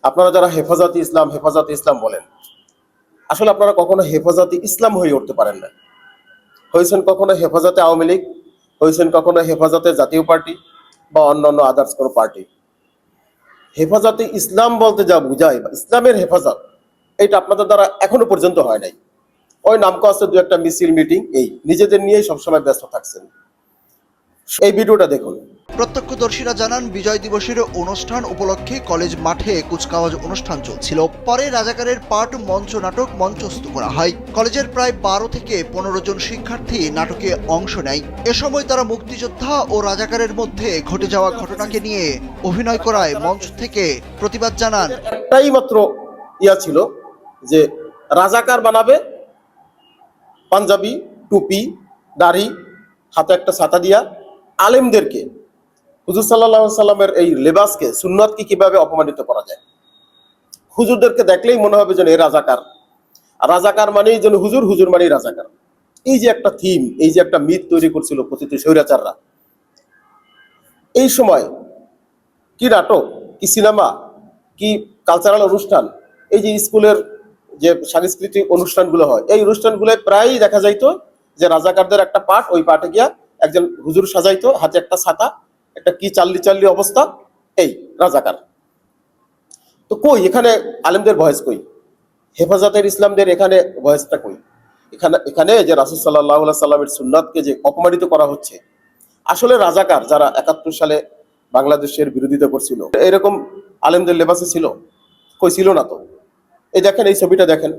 আপনারা যারা হেফাজতে ইসলাম বলেন, আসলে আপনারা কখনো হেফাজতে ইসলাম হয়ে উঠতে পারেন না। হয়েছেন কখনো হেফাজতে আওয়ামী লীগ, হয়েছেন কখনো হেফাজতে জাতীয় পার্টি বা অন্যান্য আদার্স কোনো পার্টি। হেফাজতে ইসলাম বলতে যা বুঝায় বা ইসলামের হেফাজত, এটা আপনাদের দ্বারা এখনো পর্যন্ত হয় নাই। ওই নামকাস্তে দু একটা মিছিল মিটিং, এই নিজেদের নিয়েই সবসময় ব্যস্ত থাকছেন। এই ভিডিওটা দেখুন। প্রত্যক্ষদর্শীরা জানান, বিজয় দিবসের অনুষ্ঠান উপলক্ষে কলেজ মাঠে কুচকাওয়াজ অনুষ্ঠান চলছিল। পরে রাজাকারের পাঠ মঞ্চ নাটক মঞ্চস্থ করা হয়। কলেজের প্রায় 12 থেকে 15 জন শিক্ষার্থী নাটকে অংশ নেয়। এ সময় তারা মুক্তিযোদ্ধা ও রাজাকারের মধ্যে ঘটে যাওয়া ঘটনাকে নিয়ে অভিনয় করায় মঞ্চ থেকে প্রতিবাদ জানান। একটাই মাত্র ছিল যে রাজাকার বানাবে, পাঞ্জাবি, টুপি, দাড়ি, হাতে একটা ছাতা দিয়া আলেমদেরকে, হুজুর সাল্লাল্লাহু আলাইহি সাল্লামের এই লেবাসকে, সুন্নাতকে কিভাবে অপমানিত করা যায়। হুজুরদেরকে দেখলেই মনে হবে যেন এ রাজাকার, আর রাজাকার মানেই যেন হুজুর, হুজুর মানেই রাজাকার। এই যে একটা থিম, এই যে একটা মিথ তৈরি করছিল কথিত স্বৈরাচাররা, এই সময় কি নাটক, কি সিনেমা, কি কালচারাল অনুষ্ঠান, এই যে স্কুলের যে সাংস্কৃতিক অনুষ্ঠানগুলো হয়, এই অনুষ্ঠানগুলো প্রায়ই দেখা যাইতো যে রাজাকারদের একটা পাঠ, ওই পাঠে গিয়া একজন হুজুর সাজাইতো, হাতে একটা ছাতা, একটা কি চাল্লি চাল্লি অবস্থা, এই রাজাকার। তো কই এখানে আলেমদের ভয়েস কই? হেফাজতের ইসলামদের এখানে ভয়েসটা কই? এখানে যে রাসূল সাল্লাল্লাহু আলাইহি সাল্লামের সুন্নাতকে যে অপমানিত করা হচ্ছে। আসলে রাজাকার যারা ৭১ সালে বাংলাদেশের বিরোধিতা করছিল, এরকম আলেমদের লেবাসে ছিল? কই ছিল না তো। এই দেখেন, এই ছবিটা দেখেন,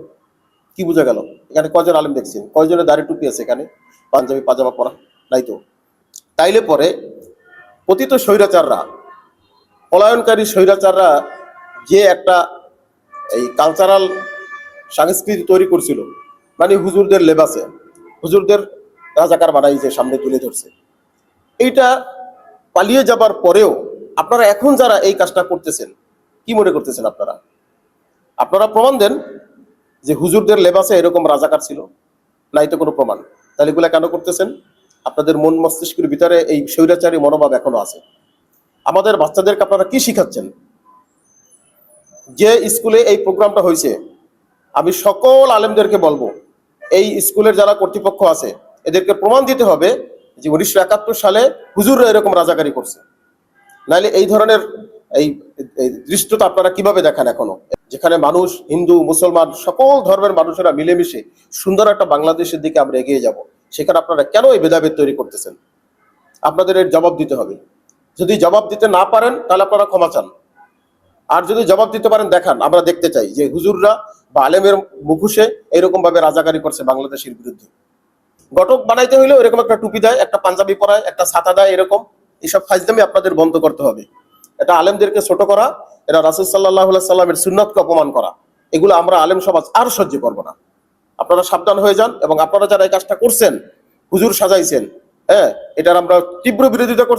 কি বোঝা গেল? এখানে কয়জন আলেম দেখছেন? কয়জনের দাড়ি টুপি আছে এখানে? পাঞ্জাবি পাজামা পরা নাই তো। তাইলে পরে পতিত স্বৈরাচাররা, পলায়নকারী স্বৈরাচাররা যে একটা এই কালচারাল সংস্কৃতি তৈরি করছিল, মানে হুজুরদের লেবাসে হুজুরদের রাজাকার বানাই যে সামনে তুলে ধরছে, এইটা পালিয়ে যাবার পরেও আপনারা এখন যারা এই কাজটা করতেছেন, কি মনে করতেছেন? আপনারা আপনারা প্রমাণ দেন যে হুজুরদের লেবাসে এরকম রাজাকার ছিল। নাই তো কোনো প্রমাণ। তাহলে এগুলা কেন করতেছেন? আপনাদের মন মস্তিষ্কের ভিতরে এই স্বৈরাচারী মনোভাব এখনো আছে। আমাদের বাচ্চাদেরকে আপনারা কি শিখাচ্ছেন? যে স্কুলে এই প্রোগ্রামটা হয়েছে, আমি সকল আলেমদেরকে বলবো, এই স্কুলের যারা কর্তৃপক্ষ আছে, এদেরকে প্রমাণ দিতে হবে যে ১৯৭১ সালে হুজুররা এরকম রাজাকারি করছে। নাহলে এই ধরনের এই দৃশ্যটা আপনারা কিভাবে দেখেন এখনো, যেখানে মানুষ, হিন্দু, মুসলমান, সকল ধর্মের মানুষেরা মিলেমিশে সুন্দর একটা বাংলাদেশের দিকে আমরা এগিয়ে যাব, সেখানে আপনারা কেন এই ভেদাভেদ তৈরি করতেছেন? আপনাদের এর জবাব দিতে হবে। যদি জবাব দিতে না পারেন তাহলে আপনারা ক্ষমা চান, আর যদি জবাব দিতে পারেন দেখান, আমরা দেখতে চাই যে হুজুররা বা আলেমের মুখোশে এরকম ভাবে রাজাকারি করছে বাংলাদেশের বিরুদ্ধে। ঘটক বানাইতে হইলেও এরকম একটা টুপি দেয়, একটা পাঞ্জাবি পরায়, একটা ছাতা দেয়, এরকম এইসব ফাজলামি আপনাদের বন্ধ করতে হবে। এটা আলেমদেরকে ছোট করা, এটা রাসূল সাল্লাল্লাহু আলাইহি সাল্লামের সুন্নাতকে অপমান করা, এগুলো আমরা আলেম সমাজ আর সহ্য করবো না। আপনারা সাবধান হয়ে যান, এবং আপনারা যারা এই কাজটা করছেন, হুজুর সাজাইছেন, হ্যাঁ, এটার আমরা তীব্র বিরোধিতা করছি।